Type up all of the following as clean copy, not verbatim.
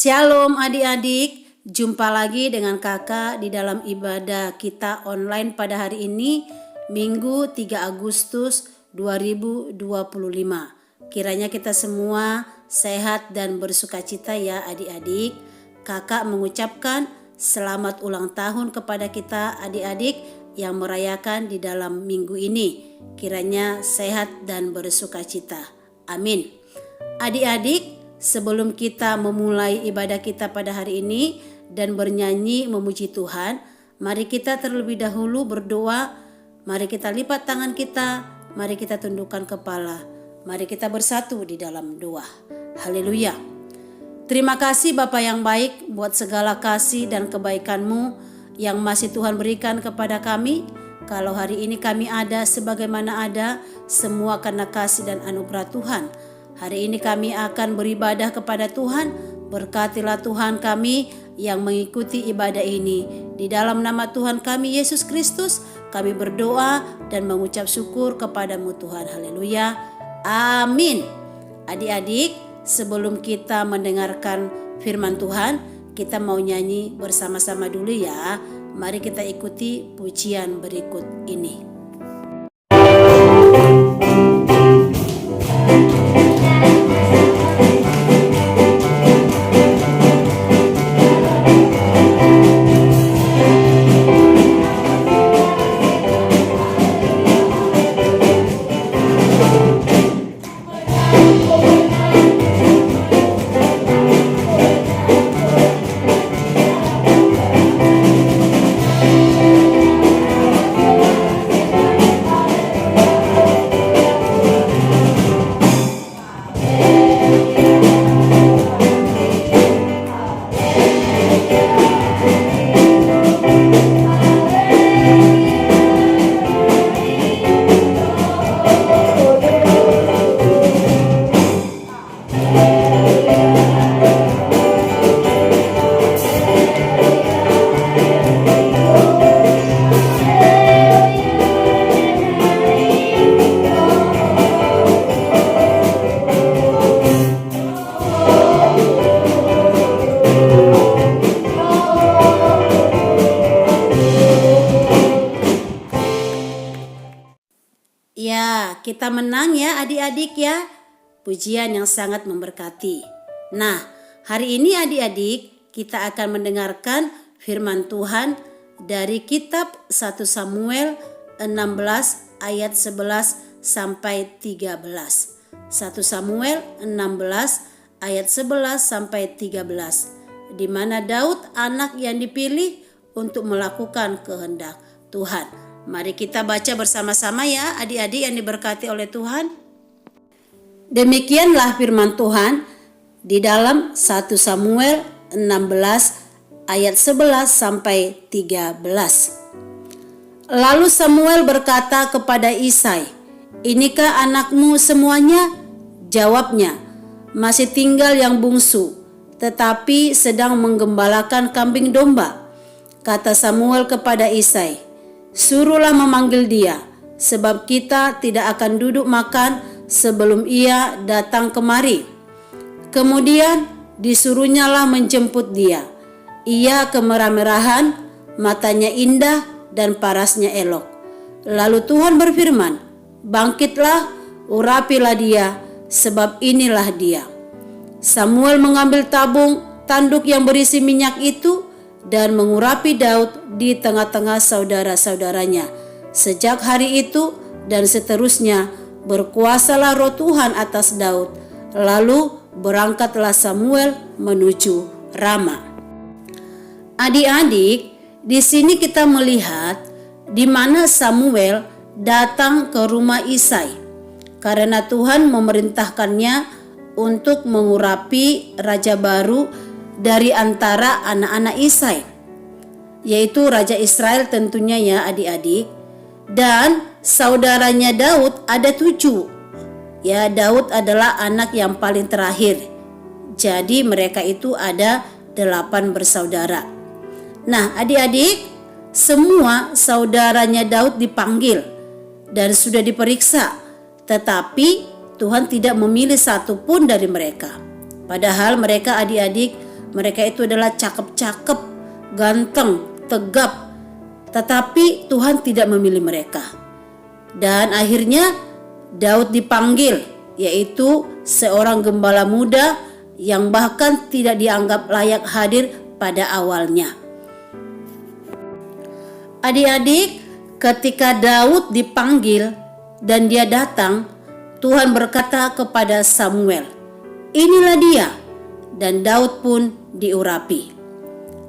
Shalom adik-adik, jumpa lagi dengan kakak di dalam ibadah kita online pada hari ini, Minggu 3 Agustus 2025. Kiranya kita semua sehat dan bersukacita ya adik-adik. Kakak mengucapkan selamat ulang tahun kepada kita adik-adik yang merayakan di dalam minggu ini. Kiranya sehat dan bersukacita. Amin. Adik-adik, sebelum kita memulai ibadah kita pada hari ini dan bernyanyi memuji Tuhan, mari kita terlebih dahulu berdoa. Mari kita lipat tangan kita, mari kita tundukkan kepala, mari kita bersatu di dalam doa. Haleluya. Terima kasih Bapa yang baik buat segala kasih dan kebaikan-Mu yang masih Tuhan berikan kepada kami. Kalau hari ini kami ada sebagaimana ada, semua karena kasih dan anugerah Tuhan. Hari ini kami akan beribadah kepada Tuhan. Berkatilah Tuhan kami yang mengikuti ibadah ini. Di dalam nama Tuhan kami Yesus Kristus, kami berdoa dan mengucap syukur kepadamu Tuhan. Haleluya. Amin. Adik-adik, sebelum kita mendengarkan firman Tuhan, kita mau nyanyi bersama-sama dulu ya. Mari kita ikuti pujian berikut ini. Ya, kita menang ya adik-adik ya. Pujian yang sangat memberkati. Nah, hari ini adik-adik kita akan mendengarkan firman Tuhan dari kitab 1 Samuel 16 ayat 11 sampai 13. 1 Samuel 16 ayat 11 sampai 13. Di mana Daud anak yang dipilih untuk melakukan kehendak Tuhan. Mari kita baca bersama-sama ya adik-adik yang diberkati oleh Tuhan. Demikianlah firman Tuhan di dalam 1 Samuel 16 ayat 11 sampai 13. Lalu Samuel berkata kepada Isai, "Inikah anakmu semuanya?" Jawabnya, "Masih tinggal yang bungsu, tetapi sedang menggembalakan kambing domba." Kata Samuel kepada Isai, "Suruhlah memanggil dia, sebab kita tidak akan duduk makan sebelum ia datang kemari." Kemudian disuruhnyalah menjemput dia. Ia kemerah-merahan, matanya indah dan parasnya elok. Lalu Tuhan berfirman, "Bangkitlah, urapilah dia, sebab inilah dia." Samuel mengambil tabung tanduk yang berisi minyak itu dan mengurapi Daud di tengah-tengah saudara-saudaranya. Sejak hari itu dan seterusnya berkuasalah roh Tuhan atas Daud. Lalu berangkatlah Samuel menuju Rama. Adik-adik, di sini kita melihat di mana Samuel datang ke rumah Isai karena Tuhan memerintahkannya untuk mengurapi raja baru dari antara anak-anak Isai, yaitu Raja Israel tentunya ya adik-adik. Dan saudaranya Daud ada 7. Ya, Daud adalah anak yang paling terakhir. Jadi mereka itu ada 8 bersaudara. Nah adik-adik, semua saudaranya Daud dipanggil dan sudah diperiksa. Tetapi Tuhan tidak memilih satu pun dari mereka. Padahal mereka adik-adik Mereka itu adalah cakep-cakep, ganteng, tegap. Tetapi Tuhan tidak memilih mereka. Dan akhirnya Daud dipanggil, yaitu seorang gembala muda yang bahkan tidak dianggap layak hadir pada awalnya. Adik-adik, ketika Daud dipanggil dan dia datang, Tuhan berkata kepada Samuel, "Inilah dia." Dan Daud pun diurapi.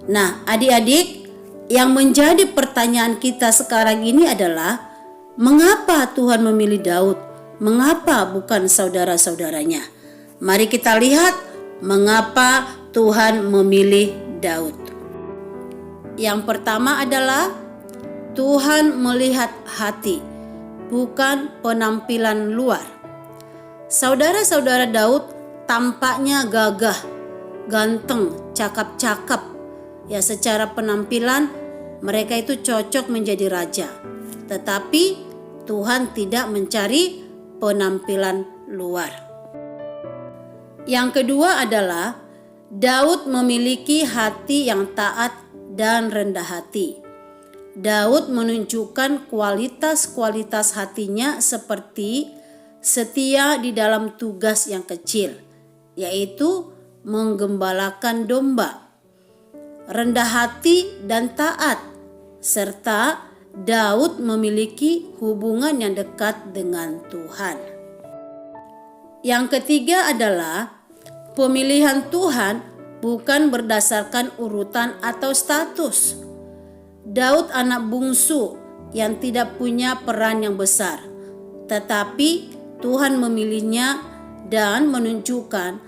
Nah, adik-adik, yang menjadi pertanyaan kita sekarang ini adalah, mengapa Tuhan memilih Daud? Mengapa bukan saudara-saudaranya? Mari kita lihat mengapa Tuhan memilih Daud. Yang pertama adalah Tuhan melihat hati, bukan penampilan luar. Saudara-saudara Daud tampaknya gagah, ganteng, cakap-cakap. Ya, secara penampilan mereka itu cocok menjadi raja. Tetapi Tuhan tidak mencari penampilan luar. Yang kedua adalah Daud memiliki hati yang taat dan rendah hati. Daud menunjukkan kualitas-kualitas hatinya seperti setia di dalam tugas yang kecil, yaitu menggembalakan domba, rendah hati dan taat, serta Daud memiliki hubungan yang dekat dengan Tuhan. Yang ketiga adalah pemilihan Tuhan bukan berdasarkan urutan atau status. Daud anak bungsu yang tidak punya peran yang besar, tetapi Tuhan memilihnya dan menunjukkan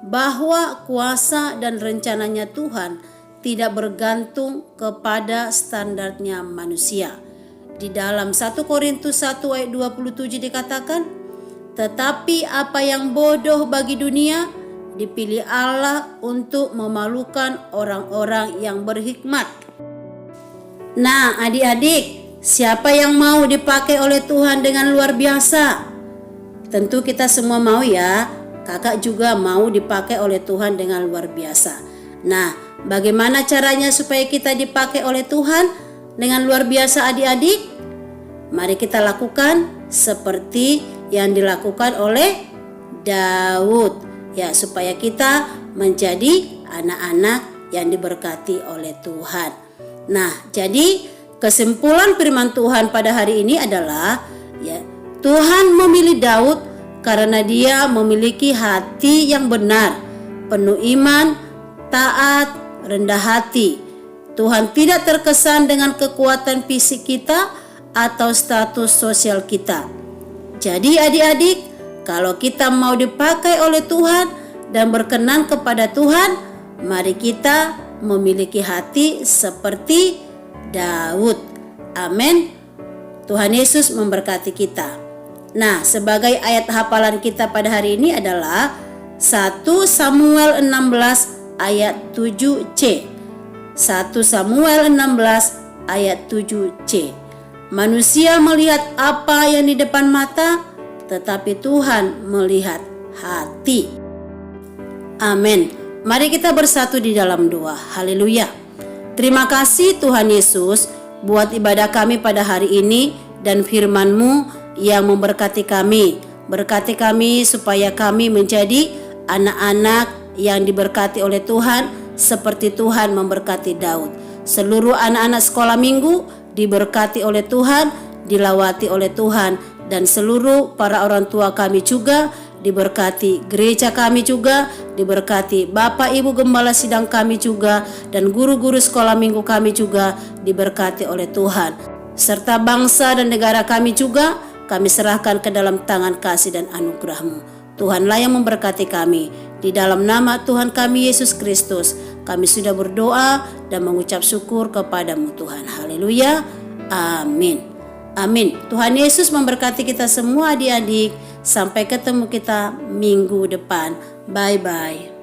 bahwa kuasa dan rencananya Tuhan tidak bergantung kepada standarnya manusia. Di dalam 1 Korintus 1 ayat 27 dikatakan, "Tetapi apa yang bodoh bagi dunia dipilih Allah untuk memalukan orang-orang yang berhikmat." Nah, adik-adik, siapa yang mau dipakai oleh Tuhan dengan luar biasa? Tentu kita semua mau ya. Kakak juga mau dipakai oleh Tuhan dengan luar biasa. Nah, bagaimana caranya supaya kita dipakai oleh Tuhan dengan luar biasa, adik-adik? Mari kita lakukan seperti yang dilakukan oleh Daud, ya, supaya kita menjadi anak-anak yang diberkati oleh Tuhan. Nah, jadi kesimpulan firman Tuhan pada hari ini adalah, ya, Tuhan memilih Daud karena dia memiliki hati yang benar, penuh iman, taat, rendah hati. Tuhan tidak terkesan dengan kekuatan fisik kita atau status sosial kita. Jadi adik-adik, kalau kita mau dipakai oleh Tuhan dan berkenan kepada Tuhan, mari kita memiliki hati seperti Daud. Amin. Tuhan Yesus memberkati kita. Nah, sebagai ayat hafalan kita pada hari ini adalah 1 Samuel 16 ayat 7c. 1 Samuel 16 ayat 7c. Manusia melihat apa yang di depan mata, tetapi Tuhan melihat hati. Amin. Mari kita bersatu di dalam doa. Haleluya. Terima kasih Tuhan Yesus buat ibadah kami pada hari ini dan firman-Mu yang memberkati kami. Berkati kami supaya kami menjadi anak-anak yang diberkati oleh Tuhan seperti Tuhan memberkati Daud. Seluruh anak-anak sekolah minggu diberkati oleh Tuhan, dilawati oleh Tuhan, dan seluruh para orang tua kami juga diberkati, gereja kami juga diberkati, Bapak Ibu Gembala Sidang kami juga, dan guru-guru sekolah minggu kami juga diberkati oleh Tuhan. Serta bangsa dan negara kami juga kami serahkan ke dalam tangan kasih dan anugerah-Mu. Tuhanlah yang memberkati kami. Di dalam nama Tuhan kami Yesus Kristus, kami sudah berdoa dan mengucap syukur kepada-Mu Tuhan. Haleluya. Amin. Amin. Tuhan Yesus memberkati kita semua adik-adik. Sampai ketemu kita minggu depan. Bye-bye.